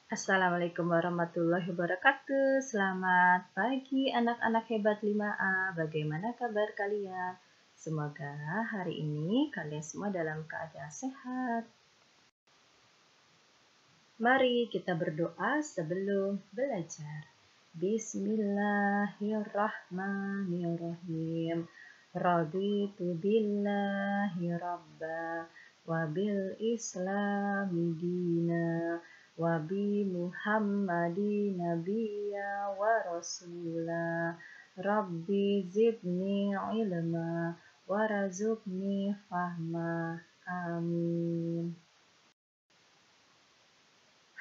Assalamualaikum warahmatullahi wabarakatuh. Selamat pagi anak-anak hebat 5A. Bagaimana kabar kalian? Semoga hari ini kalian semua dalam keadaan sehat. Mari kita berdoa sebelum belajar. Bismillahirrahmanirrahim. Raditu billahi rabba wa bil islami dina wa bi muhammadin nabiyya wa rasula. Rabbi zidni ilma warazukni fahma. Amin.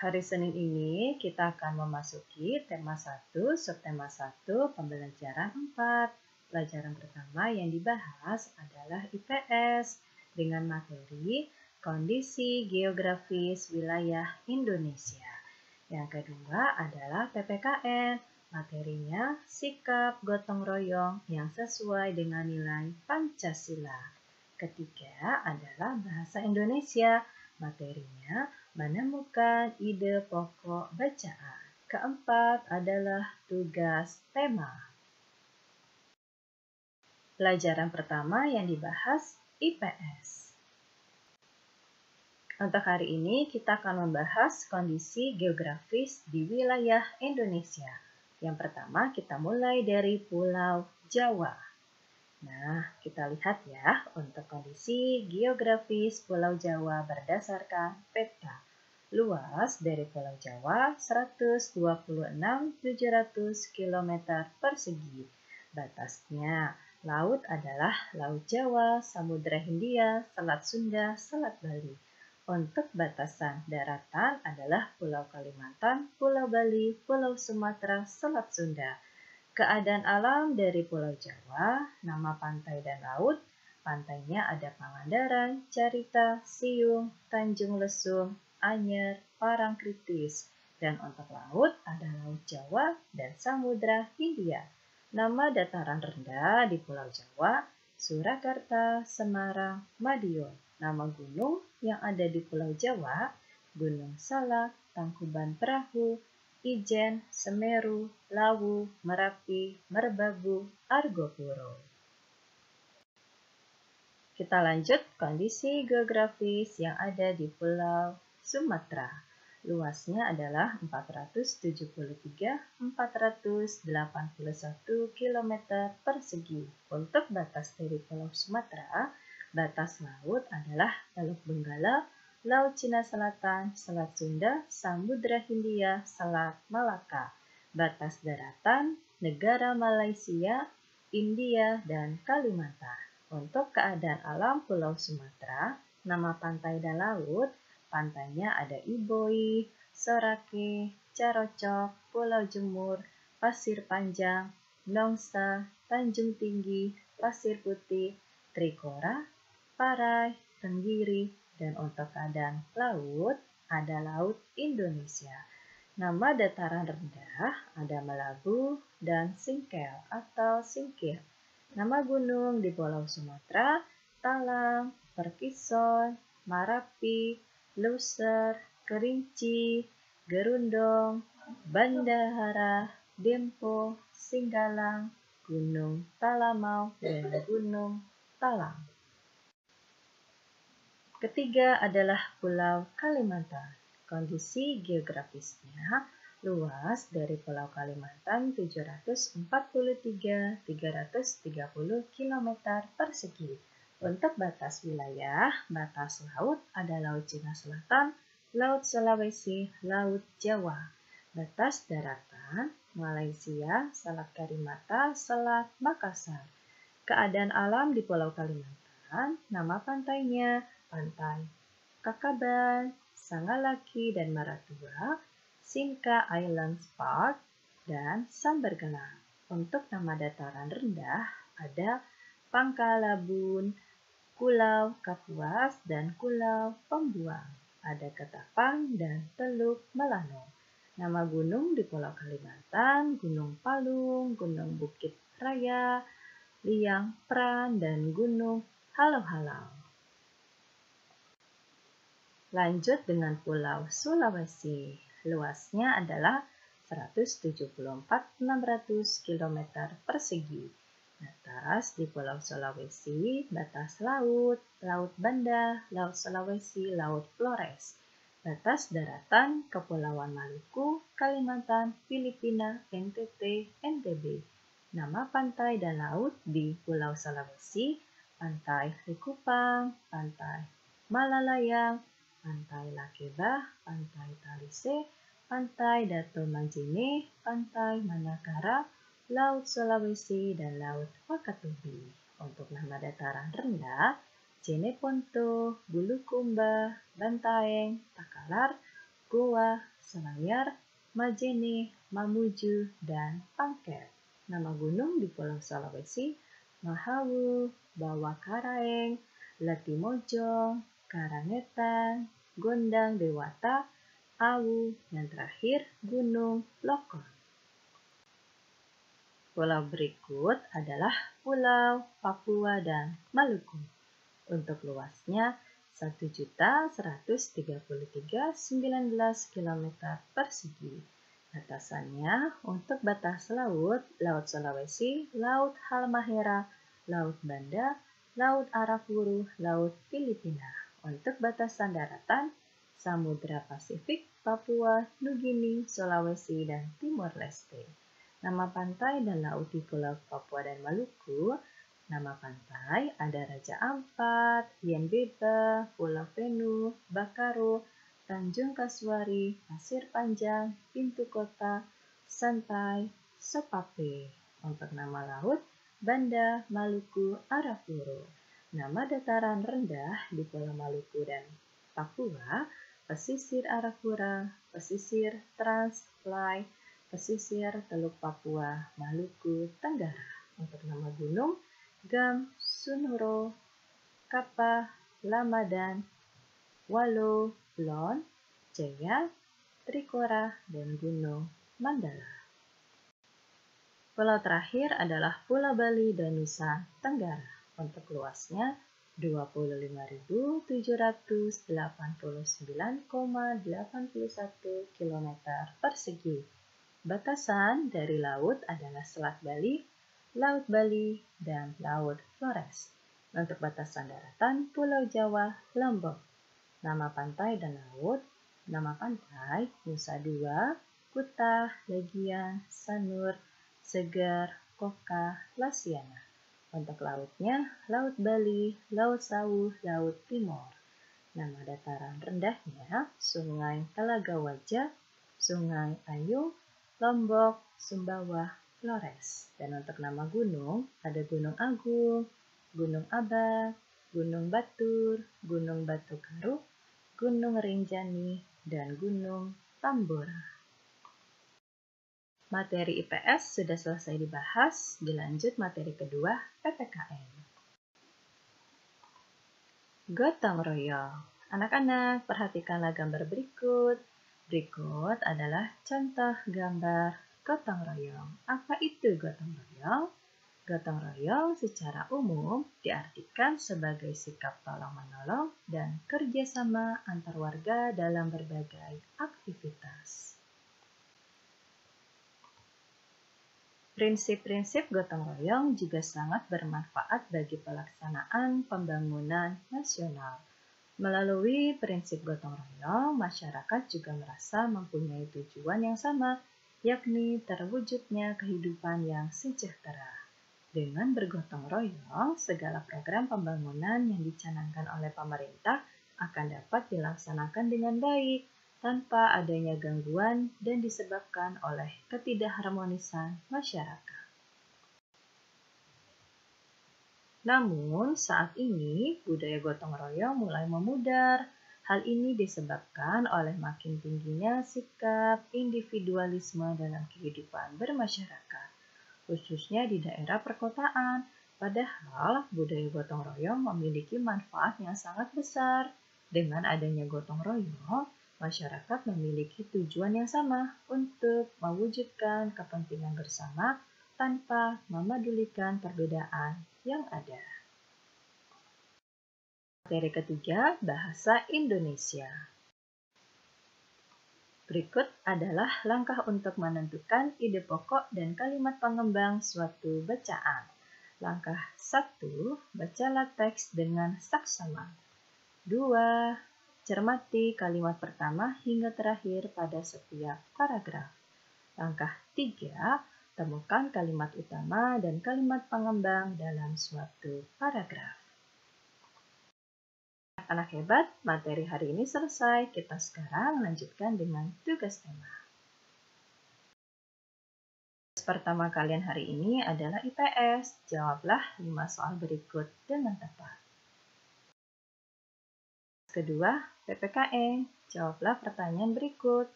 Hari Senin ini kita akan memasuki tema 1, subtema 1, pembelajaran 4. Pelajaran pertama yang dibahas adalah IPS dengan materi kondisi geografis wilayah Indonesia. Yang kedua adalah PPKN, materinya sikap gotong royong yang sesuai dengan nilai Pancasila. Ketiga adalah bahasa Indonesia, materinya menemukan ide pokok bacaan. Keempat adalah tugas tema. Pelajaran pertama yang dibahas IPS. Untuk hari ini kita akan membahas kondisi geografis di wilayah Indonesia. Yang pertama kita mulai dari Pulau Jawa. Nah, kita lihat ya untuk kondisi geografis Pulau Jawa berdasarkan peta. Luas dari Pulau Jawa 126.700 km persegi. Batasnya, laut adalah Laut Jawa, Samudra Hindia, Selat Sunda, Selat Bali. Untuk batasan daratan adalah Pulau Kalimantan, Pulau Bali, Pulau Sumatera, Selat Sunda. Keadaan alam dari Pulau Jawa, nama pantai dan laut. Pantainya ada Pangandaran, Carita, Siung, Tanjung Lesung, Anyer, Parangtritis. Dan untuk laut ada Laut Jawa dan Samudra Hindia. Nama dataran rendah di Pulau Jawa, Surakarta, Semarang, Madiun. Nama gunung yang ada di Pulau Jawa, Gunung Salak, Tangkuban Perahu, Ijen, Semeru, Lawu, Merapi, Merbabu, Argopuro. Kita lanjut kondisi geografis yang ada di Pulau Sumatera. Luasnya adalah 473.481 km persegi. Untuk batas dari Pulau Sumatera, batas laut adalah Teluk Benggala, Laut Cina Selatan, Selat Sunda, Samudra Hindia, Selat Malaka. Batas daratan, negara Malaysia, India, dan Kalimantan. Untuk keadaan alam Pulau Sumatera, nama pantai dan laut, pantainya ada Iboi, Sorake, Carocok, Pulau Jemur, Pasir Panjang, Nongsa, Tanjung Tinggi, Pasir Putih, Trikora, Parai, Tenggiri, dan untuk keadaan laut, ada Laut Indonesia. Nama dataran rendah ada Melabu dan Singkel atau Singkil. Nama gunung di Pulau Sumatera, Talang, Perkison, Marapi, Luser, Kerinci, Gerundong, Bandahara, Dempo, Singgalang, Gunung Talamau, dan Gunung Talang. Ketiga adalah Pulau Kalimantan. Kondisi geografisnya luas dari Pulau Kalimantan 743.330 km persegi. Untuk batas wilayah, batas laut ada Laut Cina Selatan, Laut Sulawesi, Laut Jawa. Batas daratan, Malaysia, Selat Karimata, Selat Makassar. Keadaan alam di Pulau Kalimantan, nama pantainya Pantai Kakaban, Sangalaki dan Maratua, Sinka Islands Park, dan Sambergelang. Untuk nama dataran rendah ada Pangkalabun, Pulau Kapuas, dan Pulau Pembuang. Ada Ketapang dan Teluk Melano. Nama gunung di Pulau Kalimantan, Gunung Palung, Gunung Bukit Raya, Liang Pran, dan Gunung Halau-Halau. Lanjut dengan Pulau Sulawesi. Luasnya adalah 174.600 km persegi. Atas di Pulau Sulawesi, batas laut, Laut Banda, Laut Sulawesi, Laut Flores. Batas daratan, Kepulauan Maluku, Kalimantan, Filipina, NTT, NTB. Nama pantai dan laut di Pulau Sulawesi, Pantai Likupang, Pantai Malalayang, Pantai Lakeba, Pantai Talise, Pantai Dato Majene, Pantai Manakara, Laut Sulawesi, dan Laut Wakatobi. Untuk nama dataran rendah, Jeneponto, Bulukumba, Bantaeng, Takalar, Goa, Selayar, Majene, Mamuju, dan Pangkep. Nama gunung di Pulau Sulawesi, Mahawu, Bawah Karaeng, Latimojong, Karangetan, Gondang Dewata, Awu, dan terakhir Gunung Lokon. Pulau berikut adalah Pulau Papua dan Maluku. Untuk luasnya 1.133.019 km persegi. Batasannya untuk batas laut, Laut Sulawesi, Laut Halmahera, Laut Banda, Laut Arafuru, Laut Filipina. Untuk batasan daratan, Samudra Pasifik, Papua, Nugini, Sulawesi, dan Timor Leste. Nama pantai dan laut di Pulau Papua dan Maluku. Nama pantai ada Raja Ampat, Yenbeba, Pulau Penu, Bakaro, Tanjung Kasuari, Pasir Panjang, Pintu Kota, Santai, Sopape. Untuk nama laut, Banda, Maluku, Arafuru. Nama dataran rendah di Pulau Maluku dan Papua, pesisir Arafura, pesisir Transfly, pesisir Teluk Papua, Maluku Tenggara. Untuk nama gunung, Gam, Sunuro, Kapa, Lamadan, Walo, Lon, Jaya, Trikora, dan Gunung Mandala. Pulau terakhir adalah Pulau Bali dan Nusa Tenggara. Untuk luasnya 25.789,81 km persegi. Batasan dari laut adalah Selat Bali, Laut Bali, dan Laut Flores. Untuk batasan daratan, Pulau Jawa, Lombok. Nama pantai dan laut, nama pantai Nusa Dua, Kuta, Legian, Sanur, Segar, Koka, Lasiana. Untuk lautnya, Laut Bali, Laut Sawu, Laut Timor. Nama dataran rendahnya, Sungai Telaga Wajah, Sungai Ayu, Lombok, Sumbawa, Flores. Dan untuk nama gunung, ada Gunung Agung, Gunung Abang, Gunung Batur, Gunung Batu Karu, Gunung Rinjani, dan Gunung Tambora. Materi IPS sudah selesai dibahas, dilanjut materi kedua, PPKN. Gotong royong. Anak-anak, perhatikanlah gambar berikut. Berikut adalah contoh gambar gotong royong. Apa itu gotong royong? Gotong royong secara umum diartikan sebagai sikap tolong-menolong dan kerjasama antar warga dalam berbagai aktivitas. Prinsip-prinsip gotong royong juga sangat bermanfaat bagi pelaksanaan pembangunan nasional. Melalui prinsip gotong royong, masyarakat juga merasa mempunyai tujuan yang sama, yakni terwujudnya kehidupan yang sejahtera. Dengan bergotong royong, segala program pembangunan yang dicanangkan oleh pemerintah akan dapat dilaksanakan dengan baik, tanpa adanya gangguan dan disebabkan oleh ketidakharmonisan masyarakat. Namun, saat ini budaya gotong royong mulai memudar. Hal ini disebabkan oleh makin tingginya sikap individualisme dalam kehidupan bermasyarakat, khususnya di daerah perkotaan. Padahal budaya gotong royong memiliki manfaat yang sangat besar. Dengan adanya gotong royong, masyarakat memiliki tujuan yang sama untuk mewujudkan kepentingan bersama tanpa memedulikan perbedaan yang ada. Materi ketiga, bahasa Indonesia. Berikut adalah langkah untuk menentukan ide pokok dan kalimat pengembang suatu bacaan. Langkah 1. Bacalah teks dengan saksama. 2. Cermati kalimat pertama hingga terakhir pada setiap paragraf. Langkah 3. Temukan kalimat utama dan kalimat pengembang dalam suatu paragraf. Anak hebat, materi hari ini selesai. Kita sekarang lanjutkan dengan tugas tema. Pertama kalian hari ini adalah IPS. Jawablah 5 soal berikut dengan tepat. Kedua, PPKN. Jawablah pertanyaan berikut.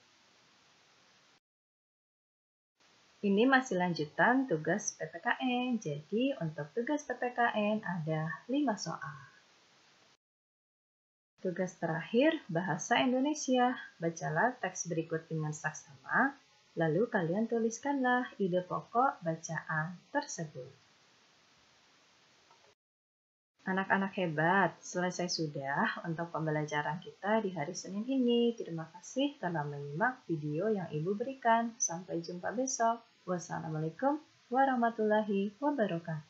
Ini masih lanjutan tugas PPKN. Jadi, untuk tugas PPKN ada 5 soal. Tugas terakhir, Bahasa Indonesia. Bacalah teks berikut dengan saksama, lalu kalian tuliskanlah ide pokok bacaan tersebut. Anak-anak hebat, selesai sudah untuk pembelajaran kita di hari Senin ini. Terima kasih telah menyimak video yang Ibu berikan. Sampai jumpa besok. Wassalamualaikum warahmatullahi wabarakatuh.